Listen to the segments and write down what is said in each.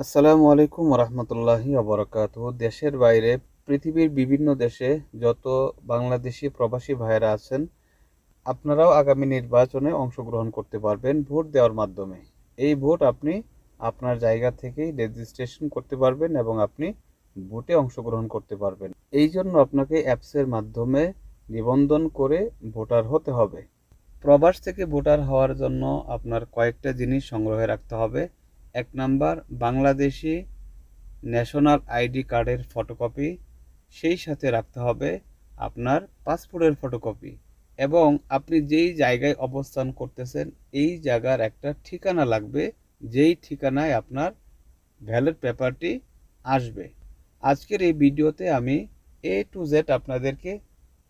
আসসালামু আলাইকুম রহমতুল্লাহি ওবরাকাতুহু। দেশের বাইরে পৃথিবীর বিভিন্ন দেশে যত বাংলাদেশি প্রবাসী ভাইয়েরা আছেন, আপনারাও আগামী নির্বাচনে অংশগ্রহণ করতে পারবেন ভোট দেওয়ার মাধ্যমে। এই ভোট আপনি আপনার জায়গা থেকেই রেজিস্ট্রেশন করতে পারবেন এবং আপনি ভোটে অংশগ্রহণ করতে পারবেন। এই জন্য আপনাকে অ্যাপসের মাধ্যমে নিবন্ধন করে ভোটার হতে হবে। প্রবাস থেকে ভোটার হওয়ার জন্য আপনার কয়েকটা জিনিস সংগ্রহে রাখতে হবে। ১ নাম্বার, বাংলাদেশি ন্যাশনাল আইডি কার্ডের ফটোকপি, সেই সাথে রাখতে হবে আপনার পাসপোর্টের ফটোকপি এবং আপনি যেই জায়গায় অবস্থান করতেছেন এই জায়গার একটা ঠিকানা লাগবে, যেই ঠিকানায় আপনার ব্যালট পেপারটি আসবে। আজকের এই ভিডিওতে আমি A to Z আপনাদেরকে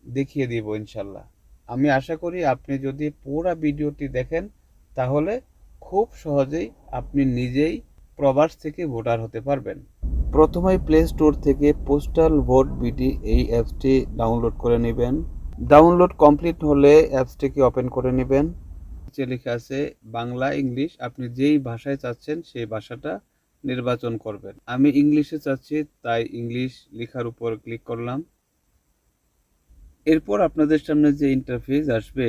দেখিয়ে দিব ইনশাল্লাহ। আমি আশা করি আপনি যদি পুরো ভিডিওটি দেখেন তাহলে খুব সহজেই আপনি নিজেই প্রবাস থেকে ভোটার হতে পারবেন। প্রথমেই প্লে স্টোর থেকে পোস্টাল ভোট বিডি এই অ্যাপসটি ডাউনলোড করে নেবেন। ডাউনলোড কমপ্লিট হলে অ্যাপসটিকে ওপেন করে নেবেন। নিচে লেখা আছে বাংলা, ইংলিশ, আপনি যেই ভাষায় চাচ্ছেন সেই ভাষাটা নির্বাচন করবেন। আমি ইংলিশে চাচ্ছি, তাই ইংলিশ লেখার উপর ক্লিক করলাম। এরপর আপনাদের সামনে যে ইন্টারফেস আসবে,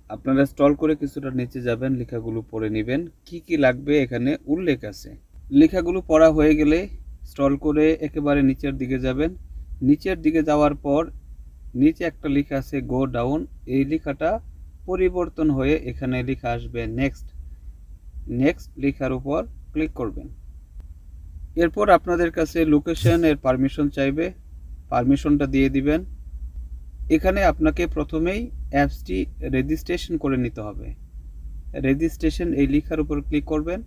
আপনারা স্ক্রল করে কিছুটা নিচে যাবেন, লেখাগুলো পড়ে নেবেন। কি কি লাগবে এখানে উল্লেখ আছে। লেখাগুলো পড়া হয়ে গেলে স্ক্রল করে একেবারে নিচের দিকে যাবেন। নিচের দিকে যাওয়ার পর নিচে একটা লেখা আছে গো ডাউন, এই লেখাটা পরিবর্তন হয়ে এখানে লেখা আসবে নেক্সট। নেক্সট লেখার উপর ক্লিক করবেন। এরপর আপনাদের কাছে লোকেশন এর পারমিশন চাইবে, পারমিশনটা দিয়ে দিবেন। এখানে আপনাকে প্রথমেই অ্যাপসটি রেজিস্ট্রেশন করে নিতে হবে। রেজিস্ট্রেশন এই লেখার উপর ক্লিক করবেন।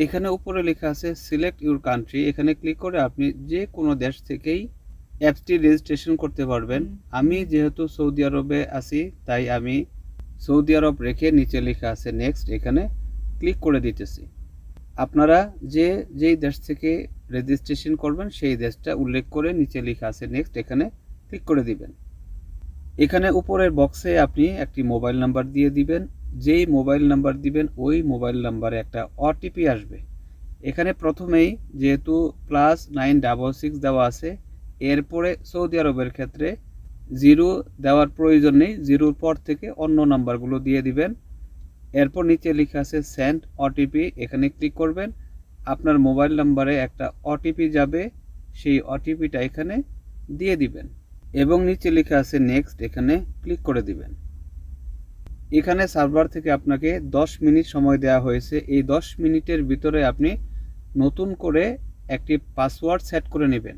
এখানে উপরে লেখা আছে সিলেক্ট ইউর কান্ট্রি, এখানে ক্লিক করে আপনি যে কোনো দেশ থেকেই অ্যাপসটি রেজিস্ট্রেশন করতে পারবেন। আমি যেহেতু সৌদি আরবে আছি তাই আমি সৌদি আরব রেখে নিচে লেখা আছে নেক্সট, এখানে ক্লিক করে দিতেছি। আপনারা যেই দেশ থেকে রেজিস্ট্রেশন করবেন সেই দেশটা উল্লেখ করে নিচে লেখা আছে নেক্সট, এখানে ক্লিক করে দিবেন। এখানে উপরের বক্সে আপনি একটি মোবাইল নাম্বার দিয়ে দিবেন। যেই মোবাইল নাম্বার দিবেন ওই মোবাইল নাম্বারে একটা ওটিপি আসবে। এখানে প্রথমেই যেহেতু +966 দেওয়া আছে, এরপরে সৌদি আরবের ক্ষেত্রে 0 দেওয়ার প্রয়োজন নেই, 0-র পর থেকে অন্য নাম্বারগুলো দিয়ে দিবেন। এরপর নিচে লেখা আছে সেন্ড ওটিপি, এখানে ক্লিক করবেন। আপনার মোবাইল নাম্বারে একটা ওটিপি যাবে, সেই ওটিপিটা এখানে দিয়ে দিবেন এবং নিচে লেখা আছে নেক্সট, এখানে ক্লিক করে দিবেন। এখানে সার্ভার থেকে আপনাকে 10 মিনিট সময় দেওয়া হয়েছে। এই 10 মিনিটের ভিতরে আপনি নতুন করে একটি পাসওয়ার্ড সেট করে নেবেন।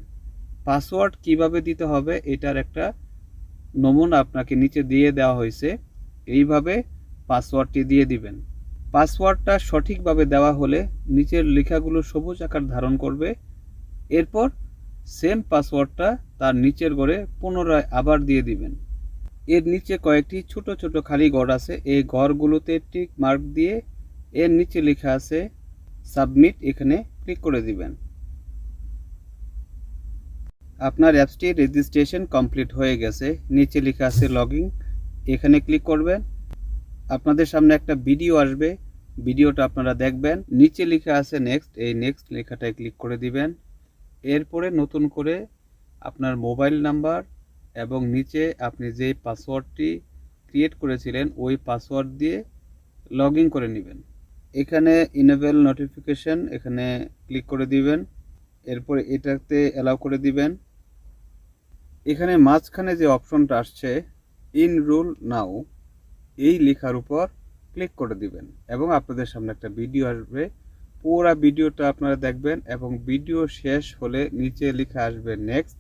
পাসওয়ার্ড কিভাবে দিতে হবে এটার একটা নমুনা আপনাকে নিচে দিয়ে দেওয়া হয়েছে। এইভাবে পাসওয়ার্ডটি দিয়ে দিবেন। পাসওয়ার্ডটা সঠিকভাবে দেওয়া হলে নিচের লেখাগুলো সবুজ আকার ধারণ করবে। এরপর সেম পাসওয়ার্ডটা তার নিচের ঘরে পুনরায় আবার দিয়ে দিবেন। এর নিচে কয়েকটি ছোট ছোট খালি ঘর আছে, এই ঘরগুলোতে টিক মার্ক দিয়ে এর নিচে লেখা আছে সাবমিট, এখানে ক্লিক করে দিবেন। আপনার অ্যাপসটি রেজিস্ট্রেশন কমপ্লিট হয়ে গেছে। নিচে লেখা আছে লগইন, এখানে ক্লিক করবেন। আপনাদের সামনে একটা ভিডিও আসবে, ভিডিওটা আপনারা দেখবেন। নিচে লেখা আছে নেক্সট, এই নেক্সট লেখাটায় ক্লিক করে দিবেন। এরপরে নতুন করে আপনার মোবাইল নাম্বার এবং নিচে আপনি যে পাসওয়ার্ডটি ক্রিয়েট করেছিলেন ওই পাসওয়ার্ড দিয়ে লগ ইন করে নেবেন। এখানে ইনেবল নোটিফিকেশন, এখানে ক্লিক করে দিবেন। এরপরে এটাতে অ্যালাউ করে দিবেন। এখানে মাঝখানে যে অপশনটা আসছে ইনরোল নাও, এই লেখার উপর ক্লিক করে দিবেন এবং আপনাদের সামনে একটা ভিডিও আসবে। পুরো ভিডিওটা আপনারা দেখবেন এবং ভিডিও শেষ হলে নিচে লেখা আসবে নেক্সট,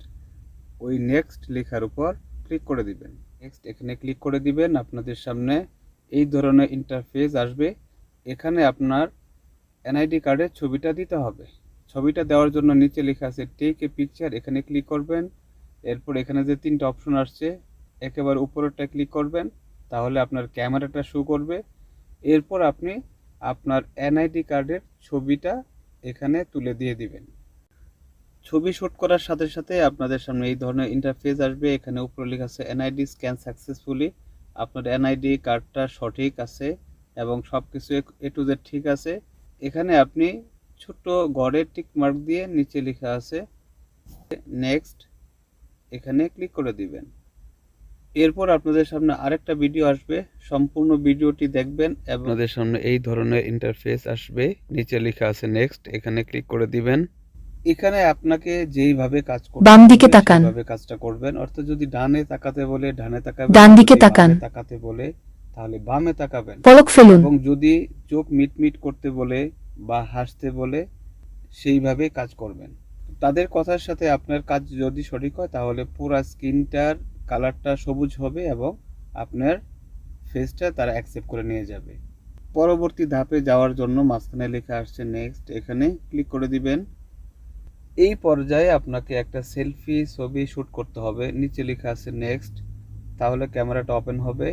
ওই নেক্সট লেখার উপর ক্লিক করে দিবেন। নেক্সট এখানে ক্লিক করে দিবেন। আপনাদের সামনে এই ধরনের ইন্টারফেস আসবে। এখানে আপনার এনআইডি কার্ডের ছবিটা দিতে হবে। ছবিটা দেওয়ার জন্য নিচে লেখা আছে টেক এ পিকচার, এখানে ক্লিক করবেন। এরপর এখানে যে 3টা অপশন আসছে একেবারে উপরেরটা ক্লিক করবেন, তাহলে আপনার ক্যামেরাটা শো করবে। এরপর আপনি আপনার এনআইডি কার্ডের ছবিটা এখানে তুলে দিয়ে দিবেন। ছবি শুট করার সাথে সাথে আপনাদের সামনে এই ধরনের ইন্টারফেস আসবে। এখানে উপরে লেখা আছে এনআইডি স্ক্যান সাকসেসফুলি, আপনার এনআইডি কার্ডটা সঠিক আছে এবং সব কিছু এ টু জেড ঠিক আছে। এখানে আপনি ছোট গড়ে টিক মার্ক দিয়ে নিচে লেখা আছে নেক্সট, এখানে ক্লিক করে দিবেন। এরপর আপনাদের সামনে আরেকটা ভিডিও আসবে, সম্পূর্ণ ভিডিওটি দেখবেন এবং আপনাদের সামনে এই ধরনের ইন্টারফেস আসবে। নিচে লেখা আছে নেক্সট, এখানে ক্লিক করে দিবেন। এখানে আপনাকে যেইভাবে কাজ করতে বাম দিকে হবে তাকান। সেইভাবে কাজটা করবেন। অর্থাৎ যদি ডানে তাকাতে বলে ডানে তাকাবেন, ডান দিকে যদি তাকান। বামে তাকাতে বলে তাহলে বামে তাকাবেন। পলক ফেলুন। এবং যদি চোখ মিটমিট করতে বলে বা হাসতে বলে সেইভাবে কাজ করবেন। তাদের কথার সাথে আপনার কাজ যদি সঠিক হয় তাহলে পুরো স্ক্রিনটার কালারটা সবুজ হবে এবং আপনার ফেসটা তারা অ্যাকসেপ্ট করে নিয়ে যাবে। পরবর্তী ধাপে যাওয়ার জন্য মাঝখানে লেখা আসছে নেক্সট, এখানে ক্লিক করে দিবেন। এই পর্যায়ে আপনাকে একটা সেলফি ছবি শ্যুট করতে হবে। নিচে লেখা আছে নেক্সট, তাহলে ক্যামেরাটা ওপেন হবে।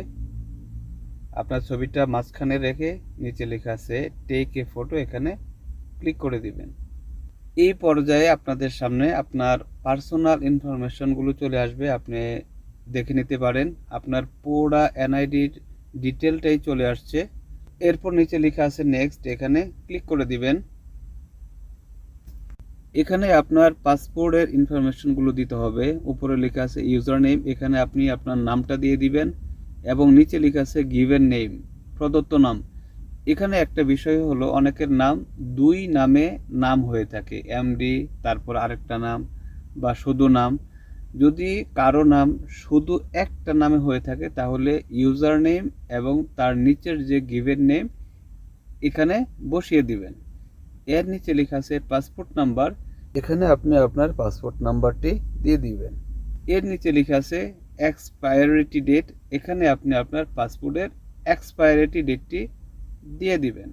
আপনার ছবিটা মাঝখানে রেখে নিচে লেখা আছে টেক এ ফটো, এখানে ক্লিক করে দিবেন। এই পর্যায়ে আপনাদের সামনে আপনার পার্সোনাল ইনফরমেশনগুলো চলে আসবে, আপনি দেখে নিতে পারেন। আপনার পুরা এনআইডির ডিটেলটাই চলে আসছে। এরপর নিচে লেখা আছে নেক্সট, এখানে ক্লিক করে দিবেন। এখানে আপনার পাসপোর্টের ইনফরমেশনগুলো দিতে হবে। উপরে লেখা আছে ইউজার নেম, এখানে আপনি আপনার নামটা দিয়ে দিবেন এবং নিচে লেখা আছে গিভেন নেম, প্রদত্ত নাম। এখানে একটা বিষয় হলো অনেকের নাম দুই নামে নাম হয়ে থাকে, এমডি তারপর আরেকটা নাম বা শুধু নাম। যদি কারো নাম শুধু একটা নামে হয়ে থাকে তাহলে ইউজার নেম এবং তার নিচের যে গিভেন নেম এখানে বসিয়ে দিবেন। এর নিচে লেখা আছে পাসপোর্ট নাম্বার, এখানে আপনি আপনার পাসপোর্ট নাম্বারটি দিয়ে দিবেন। এর নিচে লেখা আছে এক্সপায়ারিটি ডেট, এখানে আপনি আপনার পাসপোর্টের এক্সপায়ারিটি ডেটটি দিয়ে দিবেন।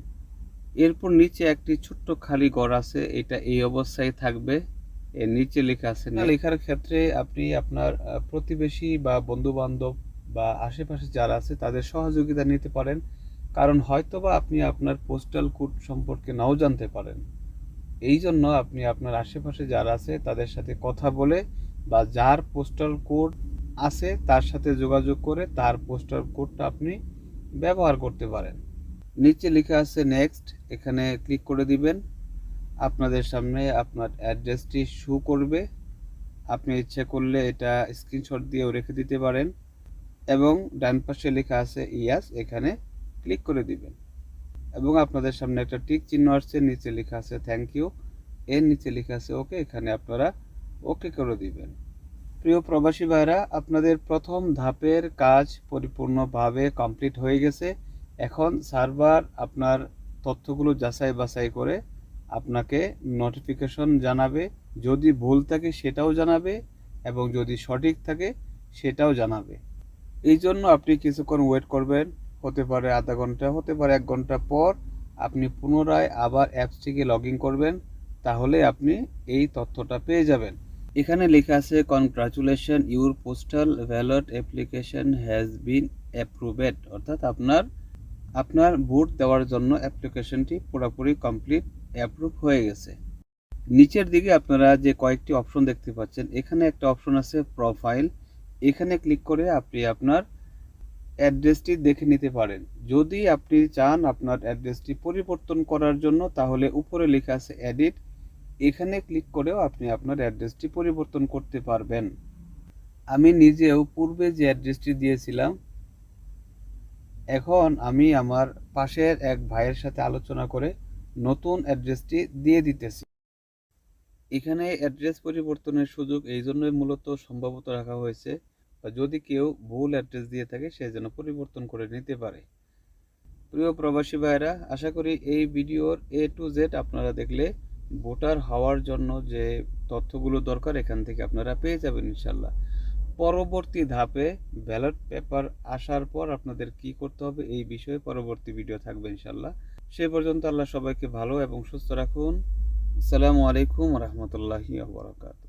এরপর নিচে একটি ছোট্ট খালি ঘর আছে, এটা এই অবস্থায় থাকবে। এর নিচে লেখা আছে লেখার ক্ষেত্রে আপনি আপনার প্রতিবেশী বা বন্ধু বান্ধব বা আশেপাশে যারা আছে তাদের সহযোগিতা নিতে পারেন, কারণ হয়তোবা আপনি আপনার পোস্টাল কোড সম্পর্কে নাও জানতে পারেন। এই জন্য আপনি আপনার আশেপাশে যারা আছে তাদের সাথে কথা বলে বা যার পোস্টাল কোড আছে তার সাথে যোগাযোগ করে তার পোস্টাল কোডটা আপনি ব্যবহার করতে পারেন। নিচে লেখা আছে নেক্সট, এখানে ক্লিক করে দিবেন। আপনাদের সামনে আপনার অ্যাড্রেসটি শো করবে, আপনি ইচ্ছে করলে এটা স্ক্রিনশট দিয়েও রেখে দিতে পারেন। এবং ডান পাশে লেখা আছে ইয়াস, এখানে ক্লিক করে দিবেন এবং আপনাদের সামনে একটা টিক চিহ্ন আসছে, নিচে লেখা আছে থ্যাংক ইউ, এর নিচে লেখা আছে ওকে, এখানে আপনারা ওকে করে দিবেন। প্রিয় প্রবাসী ভাইরা, আপনাদের প্রথম ধাপের কাজ পরিপূর্ণভাবে কমপ্লিট হয়ে গেছে। এখন সার্ভার আপনার তথ্যগুলো যাচাই বাছাই করে আপনাকে নোটিফিকেশন জানাবে, যদি ভুল থাকে সেটাও জানাবে এবং যদি সঠিক থাকে সেটাও জানাবে। এই জন্য আপনি কিছুক্ষণ ওয়েট করবেন, হতে পারে আধা ঘন্টা, হতে পারে 1 ঘন্টা পর আপনি পুনরায় আবার অ্যাপসটিকে লগ ইন করবেন, তাহলে আপনি এই তথ্যটা পেয়ে যাবেন। এখানে লেখা আছে congratulation your postal ballot application has been approved, অর্থাৎ আপনার ভোট দেওয়ার জন্য অ্যাপ্লিকেশনটি পুরোপুরি কমপ্লিট অ্যাপ্রুভ হয়ে গেছে। নিচের দিকে আপনারা যে কয়েকটি অপশন দেখতে পাচ্ছেন, এখানে একটা অপশন আছে প্রোফাইল, এখানে ক্লিক করে আপনি আপনার অ্যাড্রেসটি দেখে নিতে পারেন। যদি আপনি চান আপনার অ্যাড্রেসটি পরিবর্তন করার জন্য তাহলে উপরে লেখা আছে এডিট, এখানে ক্লিক করেও আপনি আপনার অ্যাড্রেসটি পরিবর্তন করতে পারবেন। আমি নিজেও পূর্বে যে অ্যাড্রেসটি দিয়েছিলাম, এখন আমি আমার পাশের এক ভাইয়ের সাথে আলোচনা করে নতুন অ্যাড্রেসটি দিয়ে দিতেছি। এখানে অ্যাড্রেস পরিবর্তনের সুযোগ এই জন্যই মূলত সম্ভবত রাখা হয়েছে, বা যদি কেউ ভুল অ্যাড্রেস দিয়ে থাকে সে যেন পরিবর্তন করে নিতে পারে। প্রিয় প্রবাসী ভাইরা, আশা করি এই ভিডিওর A to Z আপনারা দেখলে ভোটার হওয়ার জন্য যে তথ্যগুলো দরকার এখান থেকে আপনারা পেয়ে যাবেন ইনশাল্লাহ। পরবর্তী ধাপে ব্যালট পেপার আসার পর আপনাদের কি করতে হবে এই বিষয়ে পরবর্তী ভিডিও থাকবে ইনশাল্লাহ। সে পর্যন্ত আল্লাহ সবাইকে ভালো এবং সুস্থ রাখুন। আসসালামু আলাইকুম ওয়া রাহমাতুল্লাহি ওয়া বারাকাতুহু।